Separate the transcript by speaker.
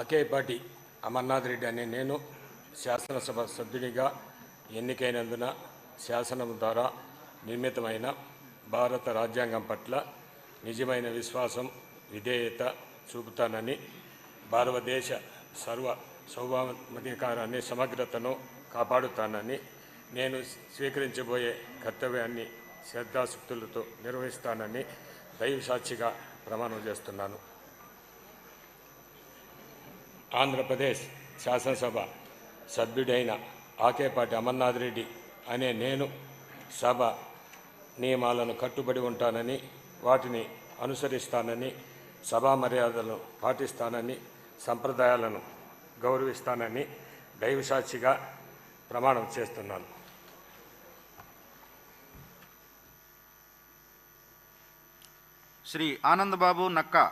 Speaker 1: ఆకేపాటి అమర్నాథ్ రెడ్డి అనే నేను శాసనసభ సభ్యునిగా ఎన్నికైనందున శాసనం ద్వారా నిర్మితమైన భారత రాజ్యాంగం పట్ల నిజమైన విశ్వాసం విధేయత చూపుతానని, భారతదేశ సార్వభౌమాధికారాన్ని సమగ్రతను కాపాడుతానని, నేను స్వీకరించబోయే కర్తవ్యాన్ని శ్రద్ధాశక్తులతో నిర్వహిస్తానని దైవసాక్షిగా ప్రమాణం చేస్తున్నాను. ఆంధ్రప్రదేశ్ శాసనసభ సభ్యుడైన ఆకేపాటి అమర్నాథ్ రెడ్డి అనే నేను సభ నియమాలను కట్టుబడి ఉంటానని, వాటిని అనుసరిస్తానని, సభా మర్యాదలను పాటిస్తానని, సంప్రదాయాలను గౌరవిస్తానని దైవసాక్షిగా ప్రమాణం చేస్తున్నాను.
Speaker 2: శ్రీ ఆనందబాబు నక్కా.